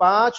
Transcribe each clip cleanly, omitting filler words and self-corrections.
5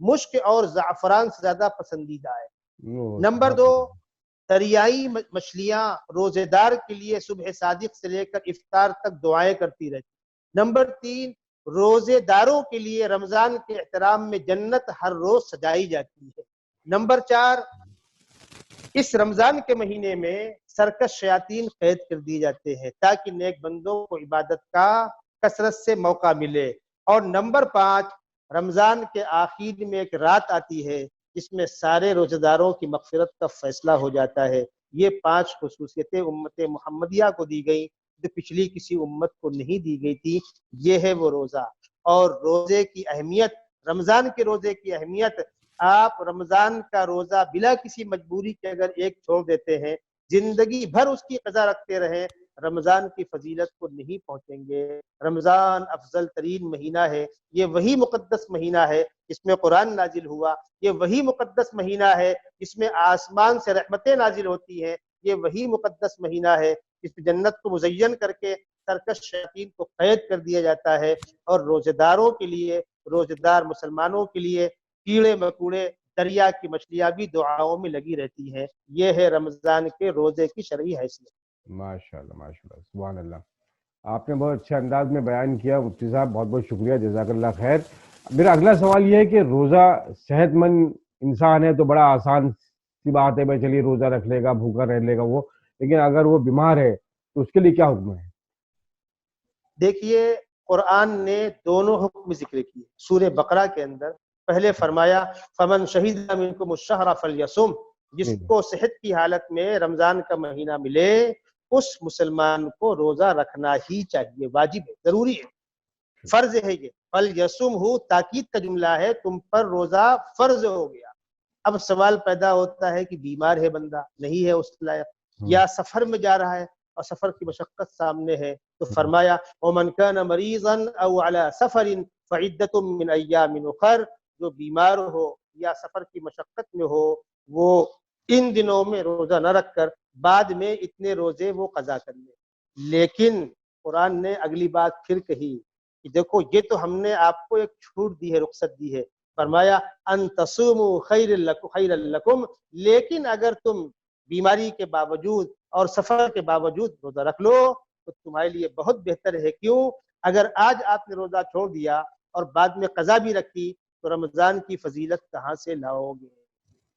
مشک اور زعفران سے زیادہ پسندیدہ ہے۔ وہ نمبر 2، دریائی مچھلیاں روزے دار کے لیے صبح صادق سے لے کر افطار تک دعائیں کرتی رہتی۔ نمبر 3، روزے داروں کے لیے رمضان کے احترام میں جنت ہر روز سجائی جاتی ہے۔ نمبر 4، اس رمضان کے مہینے میں سرکش شیاطین قید کر دیے جاتے ہیں تاکہ نیک بندوں کو عبادت کا کثرت سے موقع ملے۔ اور نمبر 5، رمضان کے آخر میں ایک رات آتی ہے جس میں سارے روزہ داروں کی مغفرت کا فیصلہ ہو جاتا ہے۔ یہ 5 خصوصیتیں امت محمدیہ کو دی گئی جو پچھلی کسی امت کو نہیں دی گئی تھی۔ یہ ہے وہ روزہ، اور روزے کی اہمیت، رمضان کے روزے کی اہمیت، آپ رمضان کا روزہ بلا کسی مجبوری کے اگر ایک چھوڑ دیتے ہیں، زندگی بھر اس کی قضا رکھتے رہیں، رمضان کی فضیلت کو نہیں پہنچیں گے۔ رمضان افضل ترین مہینہ ہے، یہ وہی مقدس مہینہ ہے جس میں قرآن نازل ہوا، یہ وہی مقدس مہینہ ہے جس میں آسمان سے رحمتیں نازل ہوتی ہیں، یہ وہی مقدس مہینہ ہے جس میں جنت کو مزین کر کے سرکش شیاطین کو قید کر دیا جاتا ہے۔ اور روزے داروں کے لیے، روزے دار مسلمانوں کے لیے کیڑے مکوڑے، دریا کی مچھلیاں بھی دعاؤں میں لگی رہتی ہیں۔ یہ ہے رمضان کے روزے کی شرعی حیثیت۔ ماشاءاللہ ماشاءاللہ، سبحان اللہ، آپ نے بہت اچھے انداز میں بیان کیا مفتی صاحب، بہت بہت شکریہ، جزاک اللہ خیر۔ میرا اگلا سوال یہ ہے کہ روزہ صحت مند انسان ہے تو بڑا آسان سی بات ہے، بھائی چلیے روزہ رکھ لے گا، بھوکا رہ لے گا وہ، لیکن اگر وہ بیمار ہے تو اس کے لیے کیا حکم ہے؟ دیکھیے، قرآن نے دونوں حکم ذکر کیے۔ سورہ بقرہ کے اندر پہلے فرمایا فمن شہید منکم الشہر فلیصم، جس کو صحت کی حالت میں رمضان کا مہینہ ملے اس مسلمان کو روزہ رکھنا ہی چاہیے، واجب ہے، ضروری ہے، فرض ہے۔ یہ فلیصم ہو تاکید کا جملہ ہے، تم پر روزہ فرض ہو گیا۔ اب سوال پیدا ہوتا ہے کہ بیمار ہے بندہ، نہیں ہے اس لائق، یا سفر میں جا رہا ہے اور سفر کی مشقت سامنے ہے، تو فرمایا وَمَنْ كَانَ مَرِيضًا أَوْ عَلَى سَفَرٍ فَعِدَّةٌ مِّنْ أَيَّامٍ أُخَرَ، جو بیمار ہو یا سفر کی مشقت میں ہو وہ ان دنوں میں روزہ نہ رکھ کر بعد میں اتنے روزے وہ قضا کر لے۔ لیکن قرآن نے اگلی بات پھر کہی کہ دیکھو یہ تو ہم نے آپ کو ایک چھوٹ دی ہے، رخصت دی ہے، فرمایا ان تصوموا خیر لکم، لیکن اگر تم بیماری کے باوجود اور سفر کے باوجود روزہ رکھ لو تو تمہارے لیے بہت بہتر ہے۔ کیوں؟ اگر آج آپ نے روزہ چھوڑ دیا اور بعد میں قضا بھی رکھی تو رمضان کی فضیلت کہاں سے لاؤ گے؟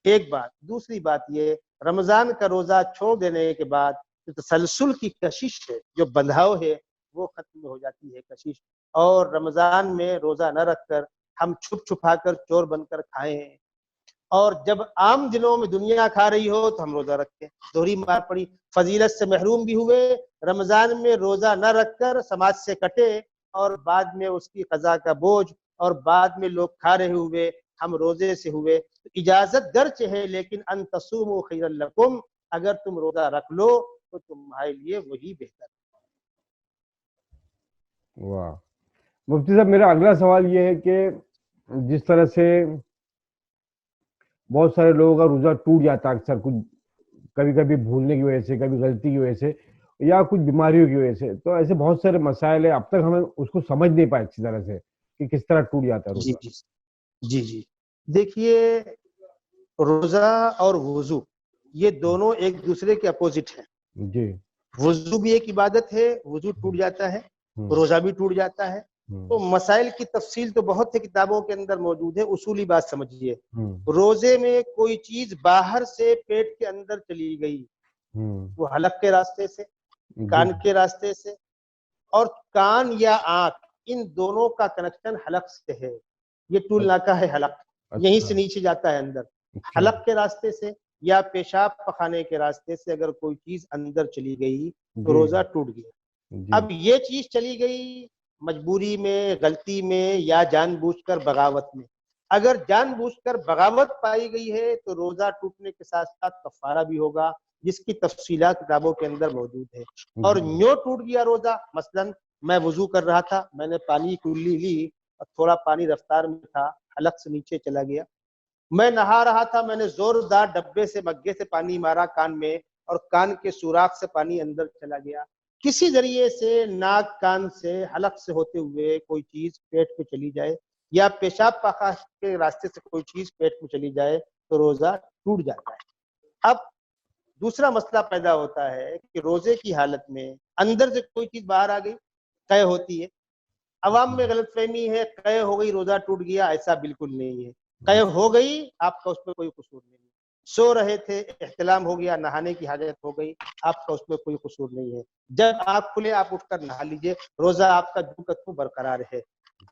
ایک بات۔ دوسری بات یہ، رمضان کا روزہ چھوڑ دینے کے بعد جو تسلسل کی کشش ہے، جو بندھاؤ ہے، وہ ختم ہو جاتی ہے کشش۔ اور رمضان میں روزہ نہ رکھ کر ہم چھپ چھپا کر چور بن کر کھائیں، اور جب عام دنوں میں دنیا کھا رہی ہو تو ہم روزہ رکھیں، دوہری مار پڑی، فضیلت سے محروم بھی ہوئے۔ رمضان میں روزہ نہ رکھ کر سماج سے کٹے اور بعد میں اس کی قضا کا بوجھ، اور بعد میں لوگ کھا رہے ہوئے ہم روزے سے ہوئے۔ تو اجازت گرچہ ہے لیکن ان تصوموا خیر لکم، اگر تم روزہ رکھ لو تو تمہارے لیے وہی بہتر ہے۔ واہ، مفتی صاحب میرا اگلا سوال یہ ہے کہ جس طرح سے بہت سارے لوگوں کا روزہ ٹوٹ جاتا ہے اکثر، کچھ کبھی کبھی بھولنے کی وجہ سے، کبھی غلطی کی وجہ سے، یا کچھ بیماریوں کی وجہ سے، تو ایسے بہت سارے مسائل ہیں، اب تک ہمیں اس کو سمجھ نہیں پائے اچھی طرح سے کہ کس طرح ٹوٹ جاتا ہے جی روزہ۔ جی جی دیکھیے، روزہ اور وضو یہ دونوں ایک دوسرے کے اپوزٹ ہیں۔ جی، وضو بھی ایک عبادت ہے، وضو ٹوٹ جاتا ہے، روزہ بھی ٹوٹ جاتا ہے۔ تو مسائل کی تفصیل تو بہت سے کتابوں کے اندر موجود ہے، اصولی بات سمجھیے، روزے میں کوئی چیز باہر سے پیٹ کے اندر چلی گئی، وہ حلق کے راستے سے، کان کے راستے سے، اور کان یا آنکھ ان دونوں کا کنیکشن حلق سے ہے، یہ ٹول ناکا ہے حلق، یہیں سے نیچے جاتا ہے اندر، حلق کے راستے سے یا پیشاب پخانے کے راستے سے اگر کوئی چیز اندر چلی گئی تو روزہ ٹوٹ گیا۔ اب یہ چیز چلی گئی مجبوری میں، غلطی میں، یا جان بوجھ کر بغاوت میں۔ اگر جان بوجھ کر بغاوت پائی گئی ہے تو روزہ ٹوٹنے کے ساتھ ساتھ کفارہ بھی ہوگا، جس کی تفصیلات کتابوں کے اندر موجود ہے۔ اور یوں ٹوٹ گیا روزہ، مثلا میں وضو کر رہا تھا، میں نے پانی کلی لی اور تھوڑا پانی رفتار میں تھا، حلق سے نیچے چلا گیا۔ میں نہا رہا تھا، میں نے زوردار ڈبے سے مگے سے پانی مارا کان میں، اور کان کے سوراخ سے پانی اندر چلا گیا۔ کسی ذریعے سے ناک کان سے حلق سے ہوتے ہوئے کوئی چیز پیٹ پہ چلی جائے یا پیشاب پاخاش کے راستے سے کوئی چیز پیٹ میں چلی جائے تو روزہ ٹوٹ جاتا ہے۔ اب دوسرا مسئلہ پیدا ہوتا ہے کہ روزے کی حالت میں اندر سے کوئی چیز باہر آ گئی، قے ہوتی ہے۔ عوام میں غلط فہمی ہے قے ہو گئی روزہ ٹوٹ گیا، ایسا بالکل نہیں ہے۔ قے ہو گئی، آپ کا اس میں کوئی قصور نہیں ہے۔ سو رہے تھے، احتلام ہو گیا، نہانے کی حاجت ہو گئی، آپ کا اس میں کوئی قصور نہیں ہے۔ جب آپ کھلے آپ اٹھ کر نہا لیجئے، روزہ آپ کا جو کا تو برقرار ہے۔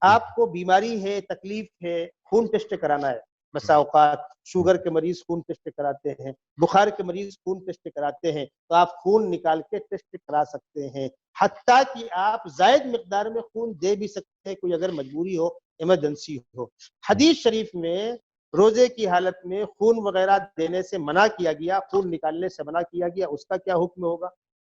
آپ کو بیماری ہے، تکلیف ہے، خون ٹیسٹ کرانا ہے۔ بسا اوقات شوگر کے مریض خون ٹیسٹ کراتے ہیں، بخار کے مریض خون ٹیسٹ کراتے ہیں، تو آپ خون نکال کے ٹیسٹ کرا سکتے ہیں۔ حتیٰ کہ آپ زائد مقدار میں خون دے بھی سکتے ہیں، کوئی اگر مجبوری ہو، ایمرجنسی ہو۔ حدیث شریف میں روزے کی حالت میں خون وغیرہ دینے سے منع کیا گیا، خون نکالنے سے منع کیا گیا، اس کا کیا حکم ہوگا؟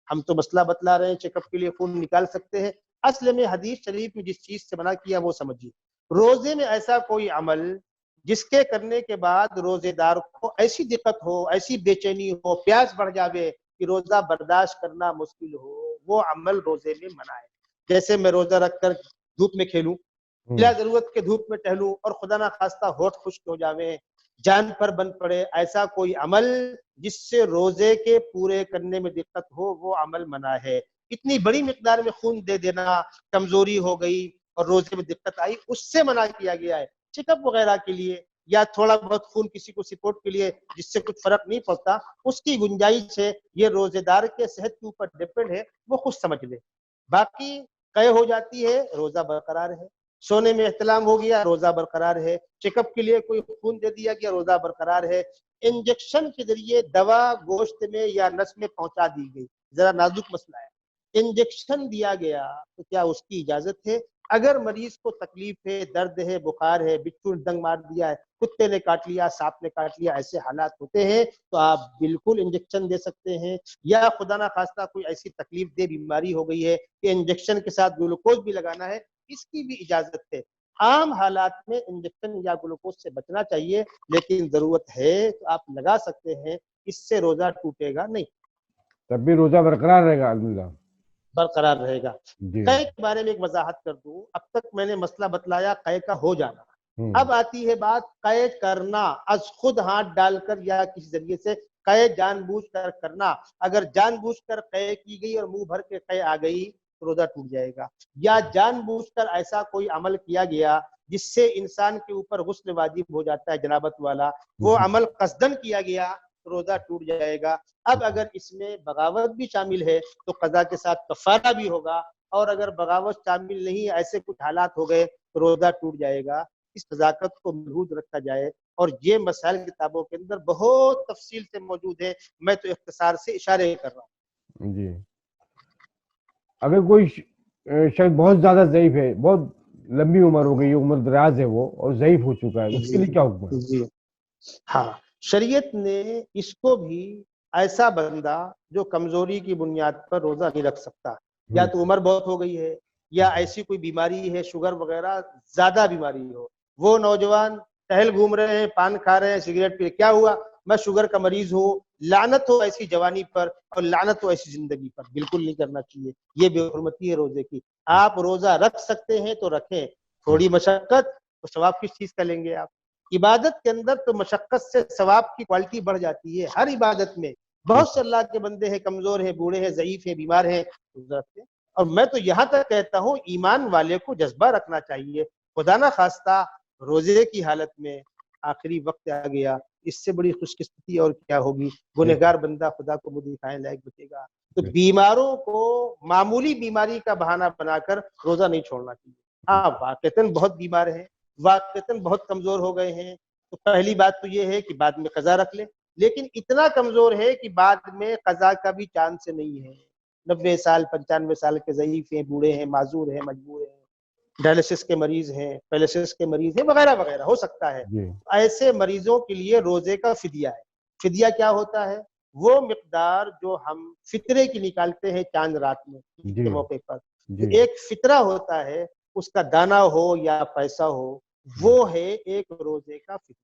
ہم تو مسئلہ بتلا رہے ہیں، چیک اپ کے لیے خون نکال سکتے ہیں۔ اصل میں حدیث شریف میں جس چیز سے منع کیا وہ سمجھیے۔ روزے میں ایسا کوئی عمل جس کے کرنے کے بعد روزے دار کو ایسی دقت ہو، ایسی بے چینی ہو، پیاس بڑھ جاوے کہ روزہ برداشت کرنا مشکل ہو، وہ عمل روزے میں منع ہے۔ جیسے میں روزہ رکھ کر دھوپ میں کھیلوں، بلا ضرورت کے دھوپ میں ٹہلوں اور خدا نہ خواستہ ہونٹ خشک ہو جاوے، جان پر بند پڑے، ایسا کوئی عمل جس سے روزے کے پورے کرنے میں دقت ہو وہ عمل منع ہے۔ اتنی بڑی مقدار میں خون دے دینا، کمزوری ہو گئی اور روزے میں دقت آئی، اس سے منع کیا گیا ہے۔ چیک اپ وغیرہ کے لیے یا تھوڑا بہت خون کسی کو سپورٹ کے لیے جس سے کچھ فرق نہیں پڑتا، اس کی گنجائش ہے، یہ روزے دار کے صحت کے اوپر ڈیپینڈ ہے، وہ خود سمجھ لے۔ باقی قے ہو جاتی ہے، روزہ برقرار ہے۔ سونے میں احتلام ہو گیا، روزہ برقرار ہے۔ چیک اپ کے لیے کوئی خون دے دیا گیا، روزہ برقرار ہے۔ انجیکشن کے ذریعے دوا گوشت میں یا نس میں پہنچا دی گئی، ذرا نازک مسئلہ ہے، انجیکشن دیا گیا تو کیا اس کی اجازت ہے؟ اگر مریض کو تکلیف ہے، درد ہے، بخار ہے، بچھو نے ڈنگ مار دیا ہے، کتے نے کاٹ لیا، سانپ نے کاٹ لیا، ایسے حالات ہوتے ہیں تو آپ بالکل انجیکشن دے سکتے ہیں۔ یا خدا نہ خواستہ کوئی ایسی تکلیف دہ بیماری ہو گئی ہے کہ انجیکشن کے ساتھ گلوکوز بھی لگانا ہے، اس کی بھی اجازت ہے۔ عام حالات میں انجیکشن یا گلوکوز سے بچنا چاہیے، لیکن ضرورت ہے تو آپ لگا سکتے ہیں، اس سے روزہ ٹوٹے گا نہیں، تب بھی روزہ برقرار رہے گا الحمدللہ، برقرار رہے گا۔ جی قے کے بارے میں ایک وضاحت کر دوں، اب تک میں نے مسئلہ بتلایا قے کا ہو جانا، اب آتی ہے بات قے کرنا، از خود ہاتھ ڈال کر یا کسی ذریعے سے قے جان بوجھ کر کرنا۔ اگر جان بوجھ کر قے کی گئی اور منہ بھر کے قے آ گئی تو روزہ ٹوٹ جائے گا، یا جان بوجھ کر ایسا کوئی عمل کیا گیا جس سے انسان کے اوپر غسل واجب ہو جاتا ہے جنابت والا، وہ عمل قصدن کیا گیا تو روزہ ٹوٹ جائے گا۔ اب اگر اس میں بغاوت بھی شامل ہے تو قضا کے ساتھ کفارہ بھی ہوگا، اور اگر بغاوت شامل نہیں، ایسے کچھ حالات ہو گئے تو روزہ ٹوٹ جائے گا۔ اس نزاکت کو محفوظ رکھا جائے، اور یہ مسائل کتابوں کے اندر بہت تفصیل سے موجود ہے، میں تو اختصار سے اشارے کر رہا ہوں۔ جی، اگر کوئی شخص بہت زیادہ ضعیف ہے، بہت لمبی عمر ہو گئی، عمر دراز ہے وہ اور ضعیف ہو چکا ہے، اس کے لیے کیا حکم ہے؟ جی ہاں، شریعت نے اس کو بھی ایسا بندہ جو کمزوری کی بنیاد پر روزہ نہیں رکھ سکتا، یا تو عمر بہت ہو گئی ہے یا ایسی کوئی بیماری ہے، شوگر وغیرہ زیادہ بیماری ہو، وہ نوجوان ٹہل گھوم رہے ہیں، پان کھا رہے ہیں، سگریٹ پی، کیا ہوا؟ میں شوگر کا مریض ہوں، لعنت ہو ایسی جوانی پر اور لعنت ہو ایسی زندگی پر، بالکل نہیں کرنا چاہیے، یہ بے حرمتی ہے روزے کی۔ آپ روزہ رکھ سکتے ہیں تو رکھیں، تھوڑی مشقت تو ثواب کس چیز کا لیں گے آپ؟ عبادت کے اندر تو مشقت سے ثواب کی کوالٹی بڑھ جاتی ہے، ہر عبادت میں۔ بہت سے اللہ کے بندے ہیں، کمزور ہیں، بوڑھے ہیں، ضعیف ہیں، بیمار ہیں، اور میں تو یہاں تک کہتا ہوں ایمان والے کو جذبہ رکھنا چاہیے، خدا نہ خواستہ روزے کی حالت میں آخری وقت آ گیا، اس سے بڑی خوش قسمتی اور کیا ہوگی؟ گنہگار بندہ خدا کو منہ دکھائے لائق بچے گا۔ تو بیماروں کو معمولی بیماری کا بہانہ بنا کر روزہ نہیں چھوڑنا چاہیے۔ ہاں، واقعتاً بہت بیمار ہیں، واقعتاً بہت کمزور ہو گئے ہیں، تو پہلی بات تو یہ ہے کہ بعد میں قضا رکھ لیں، لیکن اتنا کمزور ہے کہ بعد میں قضا کا بھی چانس نہیں ہے، 90 سال 95 سال کے ضعیف ہیں، بوڑھے ہیں، معذور ہیں، مجبور ہیں، ڈائلسس کے مریض ہیں، پیلسس کے مریض ہیں، وغیرہ وغیرہ ہو سکتا ہے۔ ایسے مریضوں کے لیے روزے کا فدیہ ہے۔ فدیہ کیا ہوتا ہے؟ وہ مقدار جو ہم فطرے کی نکالتے ہیں چاند رات میں کے موقع پر، ایک فطرہ ہوتا ہے، اس کا دانہ ہو یا پیسہ ہو، وہ ہے ایک روزے کا فدیہ۔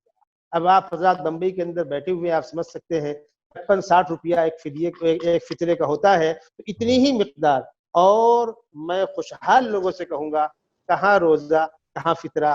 اب آپ حضرات بمبئی کے اندر بیٹھے ہوئے آپ سمجھ سکتے ہیں 55-60 روپیہ ایک فطرے کا ہوتا ہے، تو اتنی ہی مقدار، اور میں خوشحال لوگوں سے کہوں گا کہاں روزہ کہاں فطرہ،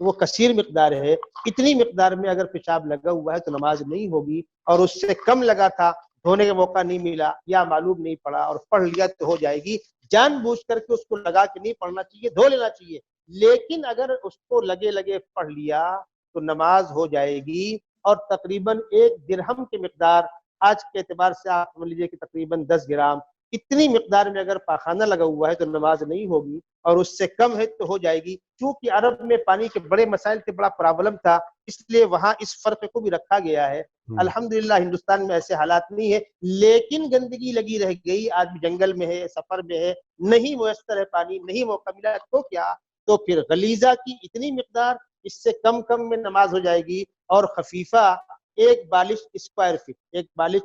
تو وہ کثیر مقدار ہے. اتنی مقدار میں اگر پیشاب لگا ہوا ہے تو نماز نہیں ہوگی, اور اس سے کم لگا تھا, دھونے کا موقع نہیں ملا یا معلوم نہیں پڑا اور پڑھ لیا تو ہو جائے گی. جان بوجھ کر کے اس کو لگا کے نہیں پڑھنا چاہیے, دھو لینا چاہیے. لیکن اگر اس کو لگے لگے پڑھ لیا تو نماز ہو جائے گی. اور تقریباً 1 درہم کی مقدار, آج کے اعتبار سے آپ سمجھ لیجیے کہ تقریباً 10 گرام, اتنی مقدار میں اگر پاخانہ لگا ہوا ہے تو نماز نہیں ہوگی, اور اس سے کم ہے تو ہو جائے گی. چونکہ عرب میں پانی کے بڑے مسائل کے بڑا پرابلم تھا, اس لیے وہاں اس فرق کو بھی رکھا گیا ہے. الحمدللہ ہندوستان میں ایسے حالات نہیں ہے, لیکن گندگی لگی رہ گئی. آدمی جنگل میں ہے, سفر میں ہے, نہیں میسر ہے پانی, نہیں موقع ملا, تو کیا, تو پھر غلیظہ کی اتنی مقدار, اس سے کم میں نماز ہو جائے گی. اور خفیفہ 1 بالش اسکوائر فٹ, 1 بالش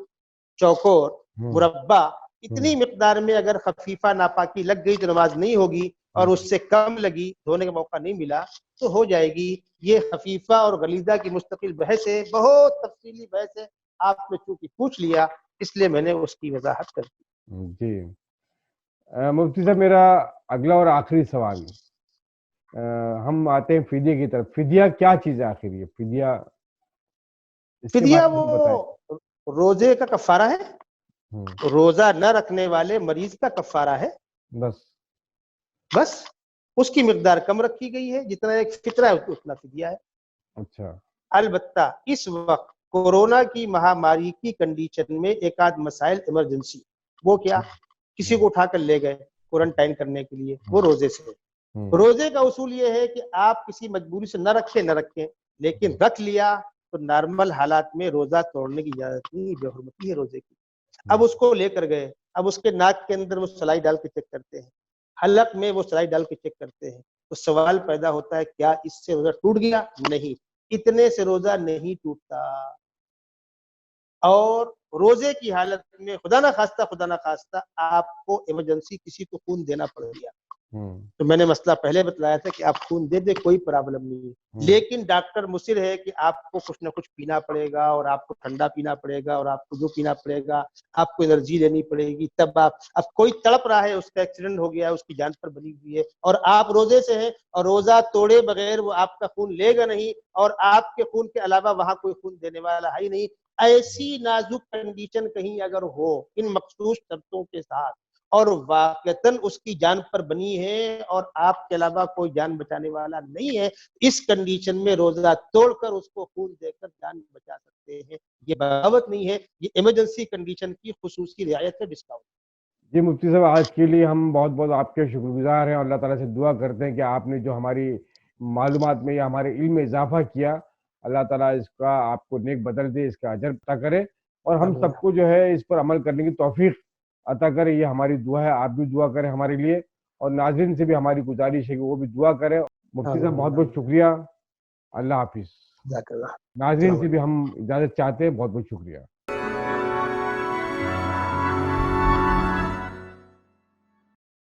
چوکور مربع, اتنی مقدار میں اگر خفیفہ ناپاکی لگ گئی تو نماز نہیں ہوگی, اور اس سے کم لگی, دھونے کا موقع نہیں ملا تو ہو جائے گی. یہ خفیفہ اور غلیظہ کی مستقل بحث ہے, بہت تفصیلی بحث ہے. آپ نے چونکہ پوچھ لیا اس لیے میں نے اس کی وضاحت کر دی. جی مفتی صاحب, میرا اگلا اور آخری سوال, ہم آتے ہیں فدیے کی طرف. فدیہ کیا چیز ہے آخر؟ یہ فدیہ وہ روزے کا کفارہ ہے, روزہ نہ رکھنے والے مریض کا کفارہ ہے. بس اس کی مقدار کم رکھی گئی ہے, جتنا ایک فطرہ ہے اتنا فدیہ ہے. اچھا. البتہ اس وقت کورونا کی مہاماری کی کنڈیشن میں ایک آدھ مسائل ایمرجنسی, وہ کیا, کسی کو اٹھا کر لے گئے کوارنٹائن کرنے کے لیے, وہ روزے سے. روزے کا اصول یہ ہے کہ آپ کسی مجبوری سے نہ رکھیں, لیکن رکھ لیا تو نارمل حالات میں روزہ توڑنے کی اجازت نہیں, بے حرمتی ہے روزے کی. اب اس کو لے کر گئے, اب اس کے ناک کے اندر وہ سلائی ڈال کے چیک کرتے ہیں, حلق میں وہ سلائی ڈال کے چیک کرتے ہیں, تو سوال پیدا ہوتا ہے کیا اس سے روزہ ٹوٹ گیا؟ نہیں, اتنے سے روزہ نہیں ٹوٹتا. اور روزے کی حالت میں خدا نہ خواستہ آپ کو ایمرجنسی کسی کو خون دینا پڑ گیا, تو میں نے مسئلہ پہلے بتلایا تھا کہ آپ خون دے دے, کوئی پرابلم نہیں ہے. لیکن ڈاکٹر مصر ہے کہ آپ کو کچھ نہ کچھ پینا پڑے گا, اور آپ کو ٹھنڈا پینا پڑے گا, اور آپ کو جو پینا پڑے گا, آپ کو انرجی لینی پڑے گی, تب آپ, اب کوئی تڑپ رہا ہے, اس کا ایکسیڈنٹ ہو گیا ہے, اس کی جان پر بنی ہوئی ہے, اور آپ روزے سے ہیں, اور روزہ توڑے بغیر وہ آپ کا خون لے گا نہیں, اور آپ کے خون کے علاوہ وہاں کوئی خون دینے والا ہے ہی نہیں. ایسی نازک کنڈیشن کہیں اگر ہو ان مخصوص شرطوں کے ساتھ, اور واقعتاً اس کی جان پر بنی ہے, اور آپ کے علاوہ کوئی جان بچانے والا نہیں ہے, اس کنڈیشن میں روزہ توڑ کر اس کو خون دے کر جان بچا سکتے ہیں. یہ بغاوت نہیں ہے, یہ ایمرجنسی کنڈیشن کی خصوصی رعایت ہے, ڈسکاؤنٹ. جی مفتی صاحب, آج کے لیے ہم بہت آپ کے شکر گزار ہیں, اور اللہ تعالیٰ سے دعا کرتے ہیں کہ آپ نے جو ہماری معلومات میں یا ہمارے علم میں اضافہ کیا, اللہ تعالیٰ اس کا آپ کو نیک بدل دے, اس کا اجر عطا کرے, اور ہم سب کو جو ہے اس پر عمل کرنے کی توفیق عطا کرے. یہ ہماری دعا ہے, آپ بھی دعا کریں ہمارے لیے, اور ناظرین سے بھی ہماری گزارش ہے کہ وہ بھی دعا کریں. مفتی صاحب بہت شکریہ, اللہ حافظ. ناظرین سے بھی ہم اجازت چاہتے ہیں, بہت شکریہ.